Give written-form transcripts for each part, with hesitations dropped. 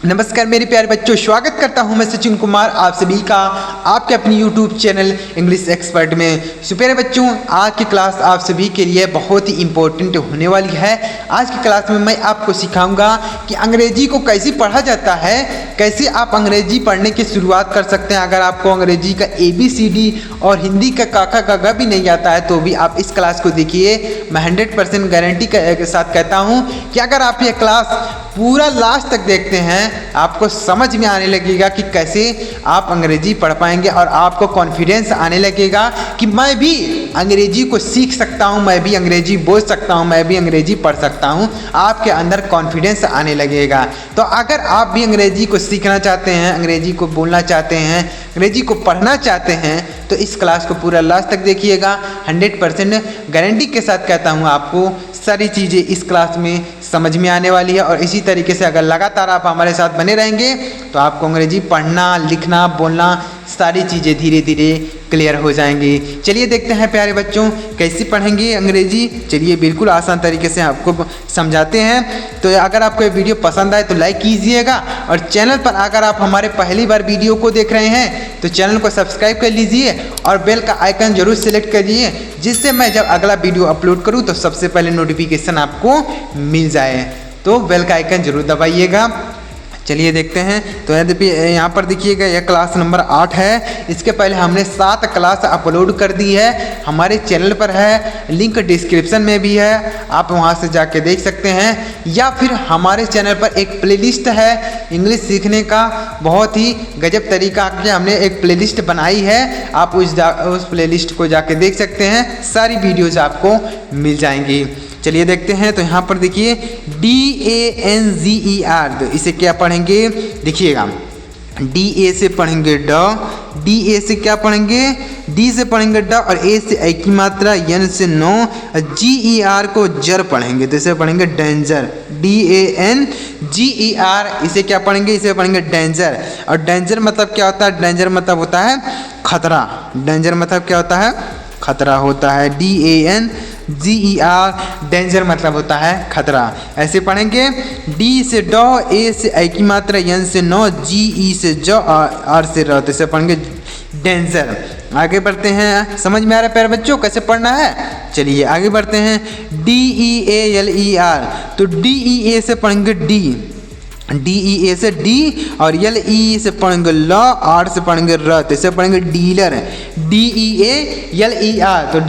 नमस्कार मेरे प्यारे बच्चों, स्वागत करता हूं मैं सचिन कुमार आप सभी का आपके अपनी YouTube चैनल इंग्लिश एक्सपर्ट में। सो प्यारे बच्चों, आज की क्लास आप सभी के लिए बहुत ही इम्पोर्टेंट होने वाली है। आज की क्लास में मैं आपको सिखाऊंगा कि अंग्रेजी को कैसे पढ़ा जाता है, कैसे आप अंग्रेजी पढ़ने की शुरुआत कर सकते हैं। अगर आपको अंग्रेजी का ABCD और हिंदी का काका काका भी नहीं आता है तो भी आप इस क्लास को देखिए। मैं 100% गारंटी के साथ कहता हूँ कि अगर आप ये क्लास पूरा लास्ट तक देखते हैं आपको समझ में आने लगेगा कि कैसे आप अंग्रेजी पढ़ पाएंगे और आपको कॉन्फिडेंस आने लगेगा कि मैं भी अंग्रेजी को सीख सकता हूं, मैं भी अंग्रेजी बोल सकता हूं, मैं भी अंग्रेजी पढ़ सकता हूं। आपके अंदर कॉन्फिडेंस आने लगेगा। तो अगर आप भी अंग्रेजी को सीखना चाहते हैं, अंग्रेजी को बोलना चाहते हैं, अंग्रेजी को पढ़ना चाहते हैं तो इस क्लास को पूरा लास्ट तक देखिएगा। 100% गारंटी के साथ कहता हूँ आपको सारी चीज़ें इस क्लास में समझ में आने वाली है। और इसी तरीके से अगर लगातार आप हमारे साथ बने रहेंगे तो आपको अंग्रेजी पढ़ना, लिखना, बोलना सारी चीज़ें धीरे धीरे क्लियर हो जाएंगी। चलिए देखते हैं प्यारे बच्चों कैसे पढ़ेंगे अंग्रेजी। चलिए बिल्कुल आसान तरीके से आपको समझाते हैं। तो अगर आपको ये वीडियो पसंद आए तो लाइक कीजिएगा और चैनल पर अगर आप हमारे पहली बार वीडियो को देख रहे हैं तो चैनल को सब्सक्राइब कर लीजिए और बेल का आइकन जरूर सेलेक्ट करिए, जिससे मैं जब अगला वीडियो अपलोड करूँ तो सबसे पहले नोटिफिकेशन आपको मिल जाए। तो बेल का आइकन जरूर दबाइएगा। चलिए देखते हैं। तो यहाँ पर देखिएगा यह क्लास नंबर 8 है। इसके पहले हमने 7 क्लास अपलोड कर दी है, हमारे चैनल पर है, लिंक डिस्क्रिप्शन में भी है, आप वहाँ से जाके देख सकते हैं। या फिर हमारे चैनल पर एक प्लेलिस्ट है इंग्लिश सीखने का, बहुत ही गजब तरीका के हमने एक प्लेलिस्ट बनाई है, आप उस प्लेलिस्ट को जाके देख सकते हैं। सारी वीडियोज़ आपको मिल जाएंगी। चलिए देखते हैं। तो यहाँ पर देखिए DANGER, तो इसे क्या पढ़ेंगे देखिएगा। DA से पढ़ेंगे ड, DA से क्या पढ़ेंगे, D से पढ़ेंगे ड और A से ए की मात्रा, N से नो, GER को जर पढ़ेंगे तो इसे पढ़ेंगे डेंजर। DANGER, इसे क्या पढ़ेंगे, इसे पढ़ेंगे डेंजर। और डेंजर मतलब क्या होता है, डेंजर मतलब होता है खतरा। डेंजर मतलब क्या होता है, खतरा होता है। DANGER, डेंजर मतलब होता है खतरा। ऐसे पढ़ेंगे D से डॉ, A से ए की मात्रा, N से नो, GE से ज, R से र, तो इसे पढ़ेंगे डेंजर। आगे बढ़ते हैं। समझ में आ रहा है प्यारे बच्चों कैसे पढ़ना है। चलिए आगे बढ़ते हैं। DEALER, तो DEA से पढ़ेंगे D, DEA से D और LE से पढ़ेंगे ल, R से पढ़ेंगे र, तो इसे पढ़ेंगे डीलर। DEALER, तो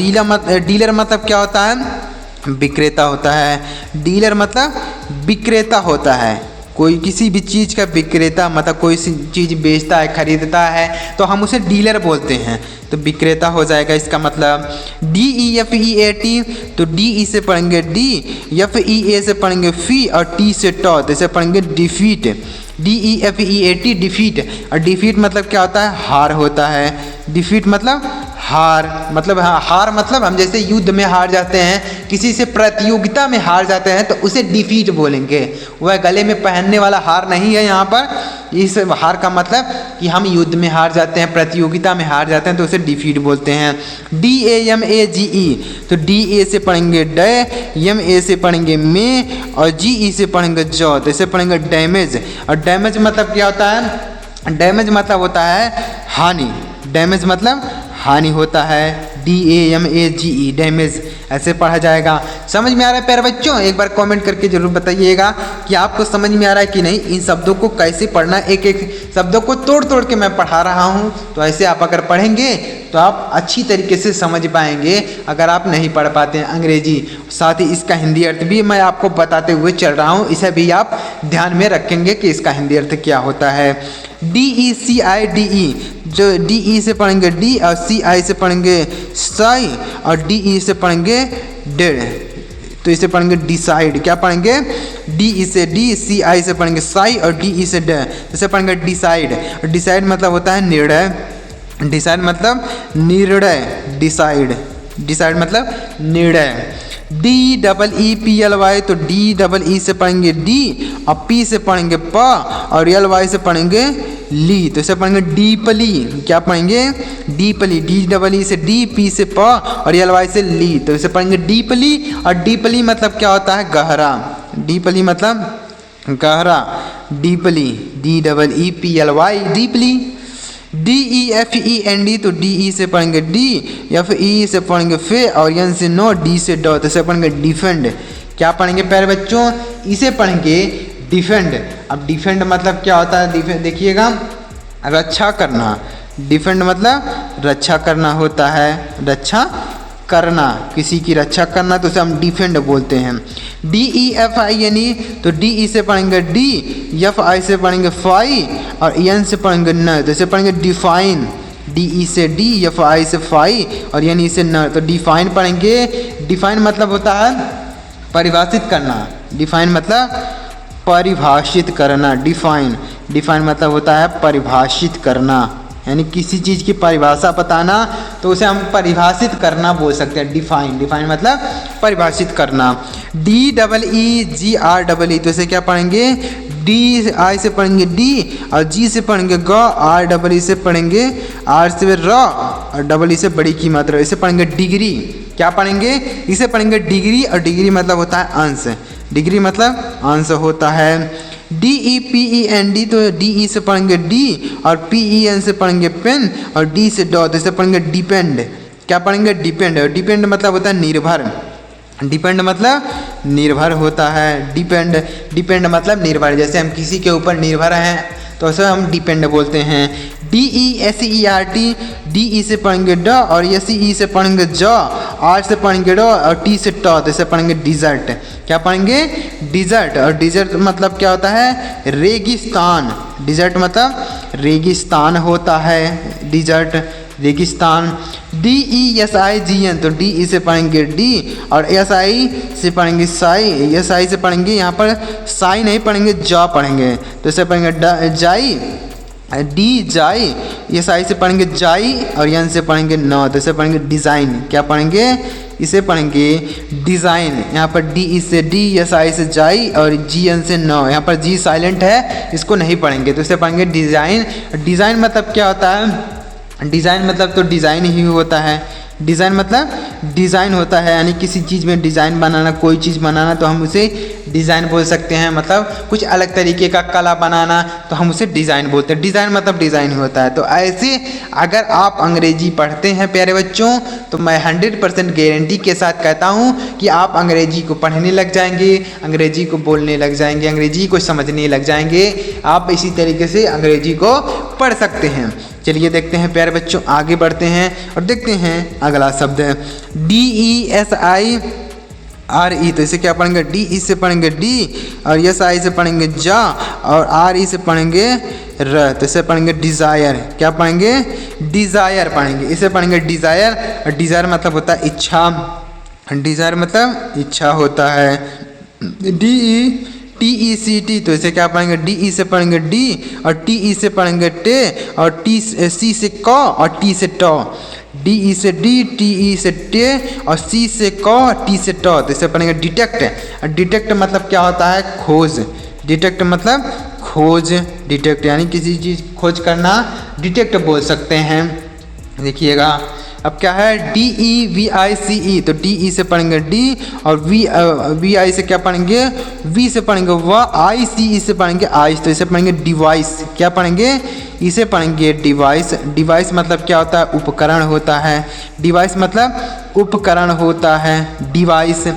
डीलर मतलब क्या होता है, विक्रेता होता है। डीलर मतलब विक्रेता होता है, कोई किसी भी चीज़ का विक्रेता मतलब कोई सी चीज़ बेचता है, खरीदता है तो हम उसे डीलर बोलते हैं, तो विक्रेता हो जाएगा इसका मतलब। DEFEAT, तो DE से पढ़ेंगे D, FEA से पढ़ेंगे फी और T से टॉ, तो इसे पढ़ेंगे डिफीट। DEFEAT, defeat. और डिफीट मतलब क्या होता है, हार होता है। डिफीट मतलब हार, मतलब हार मतलब हम जैसे युद्ध में हार जाते हैं, किसी से प्रतियोगिता में हार जाते हैं तो उसे डिफीट बोलेंगे। वह गले में पहनने वाला हार नहीं है यहाँ पर। इस हार का मतलब कि हम युद्ध में हार जाते हैं, प्रतियोगिता में हार जाते हैं तो उसे डिफीट बोलते हैं। DAMAGE, तो DA से पढ़ेंगे ड, MA से पढ़ेंगे में और GE से पढ़ेंगे जौ, तो इसे पढ़ेंगे डैमेज। और डैमेज मतलब क्या होता है, डैमेज मतलब होता है हानि। डैमेज मतलब हानि होता है। DAMAGE, डैमेज, ऐसे पढ़ा जाएगा। समझ में आ रहा है प्यारे बच्चों, एक बार कमेंट करके जरूर बताइएगा कि आपको समझ में आ रहा है कि नहीं। इन शब्दों को कैसे पढ़ना, एक एक शब्दों को तोड़ तोड़ के मैं पढ़ा रहा हूँ, तो ऐसे आप अगर पढ़ेंगे तो आप अच्छी तरीके से समझ पाएंगे। अगर आप नहीं पढ़ पाते हैं अंग्रेजी, साथ ही इसका हिंदी अर्थ भी मैं आपको बताते हुए चल रहा हूँ, इसे भी आप ध्यान में रखेंगे कि इसका हिंदी अर्थ क्या होता है। DECIDE, जो DE से पढ़ेंगे D और CI से पढ़ेंगे साई और DE से पढ़ेंगे डेढ़, तो इसे पढ़ेंगे डिसाइड। क्या पढ़ेंगे, DE से D, CI से पढ़ेंगे साई और DE से डे, इसे पढ़ेंगे डिसाइड। डिसाइड मतलब होता है निर्णय। डिसाइड मतलब निर्णय, डिसाइड। डिसाइड मतलब निर्णय। DEEPLY, तो DEE से पढ़ेंगे D और P से पढ़ेंगे प और LY से पढ़ेंगे ली, तो इसे पढ़ेंगे डीपली। क्या पढ़ेंगे, डीपली। DEE से D, P से प और LY से ली, तो इसे पढ़ेंगे डीपली। और डीपली मतलब क्या होता है, गहरा। डीपली मतलब गहरा। Deeply, DEEPLY deeply. DEFEND तो DE से पढ़ेंगे डी, FE से पढ़ेंगे फे और N से नो, D से डॉ, तो इसे पढ़ेंगे डिफेंड। क्या पढ़ेंगे प्यारे बच्चों, इसे पढ़ेंगे डिफेंड। अब डिफेंड मतलब क्या होता है, डिफेंड देखिएगा, रक्षा करना। डिफेंड मतलब रक्षा करना होता है, रक्षा करना, किसी की रक्षा करना, तो उसे हम डिफेंड बोलते हैं। DEFINE तो DE से पढ़ेंगे डी, FI से पढ़ेंगे फाई और N से पढ़ेंगे न, तो इसे पढ़ेंगे डिफाइन। DE से डी, FI से फाई और NE से न, तो डिफाइन पढ़ेंगे। डिफाइन मतलब होता है परिभाषित करना। डिफाइन मतलब परिभाषित करना। डिफाइन मतलब होता है परिभाषित करना, यानी किसी चीज़ की परिभाषा बताना, तो उसे हम परिभाषित करना बोल सकते हैं। डिफाइन मतलब परिभाषित करना। DEEGREE तो इसे क्या पढ़ेंगे, DI से पढ़ेंगे डी और G से पढ़ेंगे ग, REE से पढ़ेंगे R से र और EE से बड़ी की मात्रा, इसे पढ़ेंगे डिग्री। क्या पढ़ेंगे, इसे पढ़ेंगे डिग्री, और डिग्री मतलब होता है अंश। डिग्री मतलब अंश होता है। DEPEND तो DE से पढ़ेंगे डी और PEN से पढ़ेंगे पेन और D से डॉ, तो इसे पढ़ेंगे डिपेंड। क्या पढ़ेंगे, डिपेंड। डिपेंड मतलब होता है निर्भर। डिपेंड मतलब निर्भर होता है। डिपेंड मतलब निर्भर, जैसे हम किसी के ऊपर निर्भर हैं तो उसे हम डिपेंड बोलते हैं। DESERT DE से पढ़ेंगे ड और SE से पढ़ेंगे ज, R से पढ़ेंगे ड और T से ट, तो इसे पढ़ेंगे डिजर्ट। क्या पढ़ेंगे, डिजर्ट। और डिजर्ट मतलब क्या होता है, रेगिस्तान। डिजर्ट मतलब रेगिस्तान होता है, डिजर्ट रेगिस्तान। DESIGN तो DE से पढ़ेंगे डी और SI से पढ़ेंगे साई। SI से पढ़ेंगे, यहाँ पर साई नहीं पढ़ेंगे, जा पढ़ेंगे, तो इसे पढ़ेंगे जाई, डी जाई। SI से पढ़ेंगे जाई और N से पढ़ेंगे न, तो इसे पढ़ेंगे डिज़ाइन। क्या पढ़ेंगे, इसे पढ़ेंगे डिज़ाइन। यहाँ पर DE से डी, SI से जाई और GN से न, यहाँ पर G साइलेंट है, इसको नहीं पढ़ेंगे, तो इसे पढ़ेंगे डिज़ाइन। डिज़ाइन मतलब क्या होता है, डिज़ाइन मतलब तो डिज़ाइन ही होता है। डिज़ाइन मतलब डिज़ाइन होता है, यानी किसी चीज़ में डिज़ाइन बनाना, कोई चीज़ बनाना, तो हम उसे डिज़ाइन बोल सकते हैं। मतलब कुछ अलग तरीके का कला बनाना, तो हम उसे डिज़ाइन बोलते हैं। डिज़ाइन मतलब डिज़ाइन ही होता है। तो ऐसे अगर आप अंग्रेजी पढ़ते हैं प्यारे बच्चों, तो मैं 100% गारंटी के साथ कहता हूँ कि आप अंग्रेजी को पढ़ने लग जाएंगे, अंग्रेजी को बोलने लग जाएंगे, अंग्रेजी को समझने लग जाएंगे। आप इसी तरीके से अंग्रेजी को पढ़ सकते हैं। चलिए देखते हैं प्यारे बच्चों, आगे बढ़ते हैं और देखते हैं अगला शब्द है DESIRE। तो इसे क्या पढ़ेंगे, DE से पढ़ेंगे डी और SI से पढ़ेंगे जा और RE से पढ़ेंगे र, तो इसे पढ़ेंगे डिज़ायर। क्या पढ़ेंगे, डिज़ायर पढ़ेंगे, इसे पढ़ेंगे डिज़ायर। और डिज़ायर मतलब होता है इच्छा। डिज़ायर मतलब इच्छा होता है। TECT तो इसे क्या पढ़ेंगे, DE से पढ़ेंगे डी और TE से पढ़ेंगे टे और C से क और T से ट। DE से डी, TE से टे और C से क, T से ट, तो इसे पढ़ेंगे डिटेक्ट। डिटेक्ट मतलब क्या होता है, खोज। डिटेक्ट मतलब खोज। डिटेक्ट यानी किसी चीज़ खोज करना, डिटेक्ट बोल सकते हैं। देखिएगा अब क्या है, DEVICE तो DE से पढ़ेंगे डी और VI से क्या पढ़ेंगे, V से पढ़ेंगे व, ICE से पढ़ेंगे आइस, तो इसे पढ़ेंगे डिवाइस। क्या पढ़ेंगे, इसे पढ़ेंगे डिवाइस। डिवाइस मतलब क्या होता है, उपकरण होता है। डिवाइस मतलब उपकरण होता है, डिवाइस।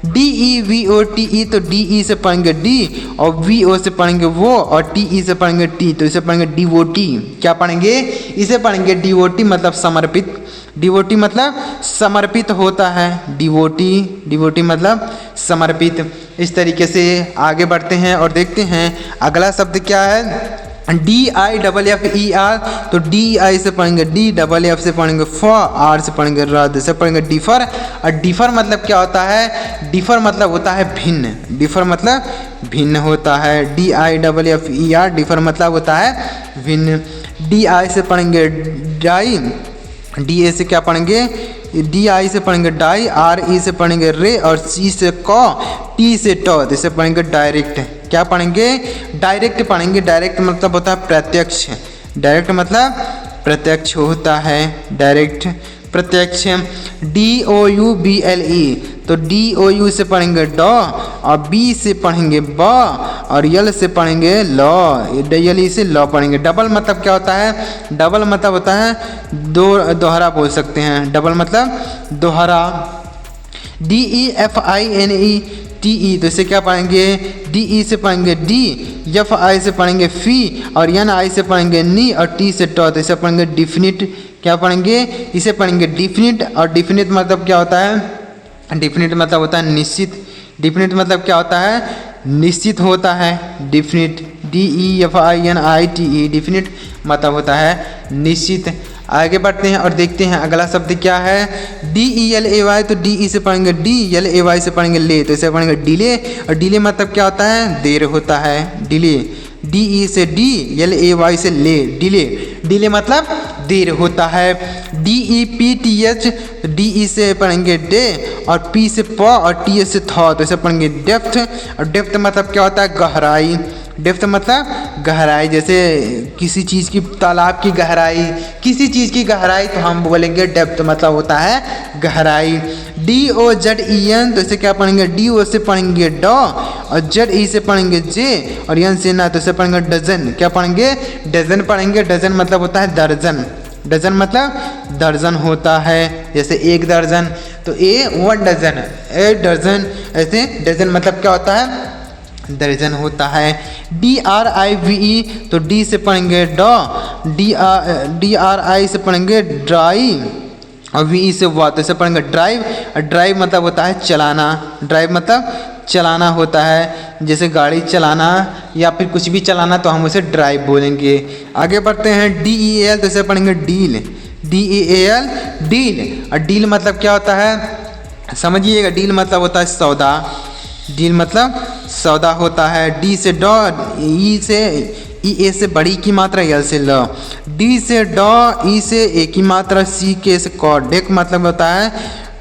DEVOTE तो DE से पढ़ेंगे डी और VO से पढ़ेंगे वो और TE से पढ़ेंगे टी, तो इसे पढ़ेंगे डिवोटी। क्या पढ़ेंगे, इसे पढ़ेंगे डिवोटी मतलब समर्पित। डिवोटी मतलब समर्पित होता है, डिवोटी मतलब समर्पित। इस तरीके से आगे बढ़ते हैं और देखते हैं अगला शब्द क्या है, DIFFER तो DI से पढ़ेंगे डी, FF से पढ़ेंगे फ, R से पढ़ेंगे र, से पढ़ेंगे डिफर। और डिफर मतलब क्या होता है, डिफर मतलब होता है भिन्न। डिफर मतलब भिन्न होता है। DIFFER डिफर मतलब होता है भिन्न। DI से पढ़ेंगे डाई, DA से क्या पढ़ेंगे, DI से पढ़ेंगे डाई, RE से पढ़ेंगे रे और C से क, T से ट, इसे पढ़ेंगे डायरेक्ट। क्या पढ़ेंगे, डायरेक्ट पढ़ेंगे। डायरेक्ट मतलब होता है प्रत्यक्ष। डायरेक्ट मतलब प्रत्यक्ष होता है, डायरेक्ट प्रत्यक्ष। DOUBLE तो DOU से पढ़ेंगे ड और B से पढ़ेंगे ब और यल से पढ़ेंगे लॉ, यल से लॉ पढ़ेंगे। डबल मतलब क्या होता है? डबल मतलब होता है दोहरा बोल सकते हैं। डबल मतलब दोहरा। DEFINETE तो इसे क्या पढ़ेंगे? DE से पढ़ेंगे डी, FI से पढ़ेंगे फी, और NI से पढ़ेंगे नी, और T से टॉ, तो इसे पढ़ेंगे डिफिनिट। क्या पढ़ेंगे? इसे पढ़ेंगे डिफिनिट। और डिफिनिट मतलब क्या होता है? डिफिनिट मतलब होता है निश्चित। डिफिनिट मतलब क्या होता है? निश्चित होता है। डिफिनिट DEFINITE डिफिनिट मतलब होता है निश्चित। आगे बढ़ते हैं और देखते हैं अगला शब्द क्या है। DELAY तो DE से पढ़ेंगे डी, LAY से पढ़ेंगे ले, तो इसे पढ़ेंगे डिले। और डिले मतलब क्या होता है? देर होता है। डिले, DE से डी, LAY से ले, डिले। डिले मतलब देर होता है। DEPTH DE से पढ़ेंगे डे, और P से प, और TH से थॉ, तो इसे पढ़ेंगे डेप्थ। और डेप्थ मतलब क्या होता है? गहराई। डेप्थ मतलब गहराई, जैसे किसी चीज़ की, तालाब की गहराई, किसी चीज़ की गहराई, तो हम बोलेंगे डेप्थ मतलब होता है गहराई। DOZEN तो इसे क्या पढ़ेंगे? DO से पढ़ेंगे डॉ, और ZE से पढ़ेंगे जे, और एन से ना, तो इसे पढ़ेंगे डजन। क्या पढ़ेंगे? डजन पढ़ेंगे। डजन मतलब होता है दर्जन। डजन मतलब दर्जन होता है। जैसे एक दर्जन तो A 1 डजन, ए डजन, ऐसे डजन मतलब क्या होता है? दर्जन होता है। DRIVE तो D से पढ़ेंगे डॉ, DRI से पढ़ेंगे ड्राई, और VE से वा, तो इसे पढ़ेंगे ड्राइव। और ड्राइव मतलब होता है चलाना। ड्राइव मतलब चलाना होता है, जैसे गाड़ी चलाना या फिर कुछ भी चलाना, तो हम उसे ड्राइव बोलेंगे। आगे बढ़ते हैं। DEAL तो इसे पढ़ेंगे डील, DEAL डील। और डील मतलब क्या होता है? समझिएगा, डील मतलब होता है सौदा। डील मतलब सौदा होता है। D से डॉ, E से EA से बड़ी की मात्रा, L से ल, D से डॉ, E से ए की मात्रा, C के से कॉ। डेक मतलब होता है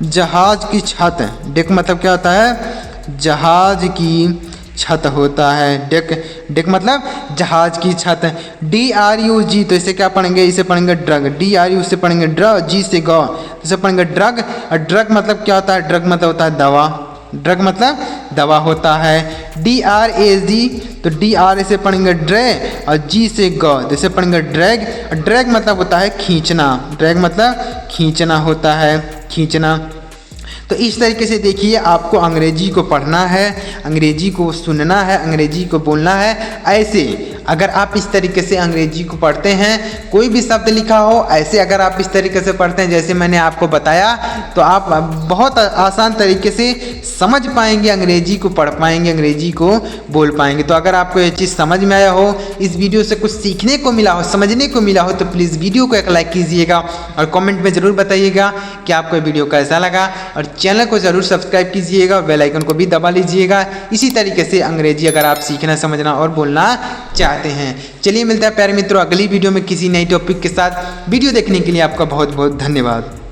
जहाज की छत। डेक मतलब क्या होता है? जहाज की छत होता है। डेक, डेक मतलब जहाज की छत। DRUG तो इसे क्या पढ़ेंगे? इसे पढ़ेंगे ड्रग। DRU से पढ़ेंगे ड्रग, G से गौ, इसे पढ़ेंगे ड्रग। और ड्रग मतलब क्या होता है? ड्रग मतलब होता है दवा। ड्रग मतलब दवा होता है। DRAG तो DR से पढ़ेंगे ड्रे, और G से ग, तो इसे पढ़ेंगे ड्रैग। और ड्रैग मतलब होता है खींचना। ड्रैग मतलब खींचना होता है, खींचना। तो इस तरीके से देखिए, आपको अंग्रेजी को पढ़ना है, अंग्रेजी को सुनना है, अंग्रेजी को बोलना है। ऐसे अगर आप इस तरीके से अंग्रेजी को पढ़ते हैं, कोई भी शब्द लिखा हो, ऐसे अगर आप इस तरीके से पढ़ते हैं जैसे मैंने आपको बताया, तो आप बहुत आसान तरीके से समझ पाएंगे, अंग्रेजी को पढ़ पाएंगे, अंग्रेजी को बोल पाएंगे। तो अगर आपको ये चीज़ समझ में आया हो, इस वीडियो से कुछ सीखने को मिला हो, समझने को मिला हो, तो प्लीज़ वीडियो को एक लाइक कीजिएगा, और कमेंट में ज़रूर बताइएगा कि आपको वीडियो कैसा लगा। और चैनल को ज़रूर सब्सक्राइब कीजिएगा, और बेल आइकन को भी दबा लीजिएगा। इसी तरीके से अंग्रेजी अगर आप सीखना, समझना और बोलना चाहते हैं। चलिए मिलता है प्यारे मित्रों अगली वीडियो में किसी नई टॉपिक के साथ। वीडियो देखने के लिए आपका बहुत बहुत धन्यवाद।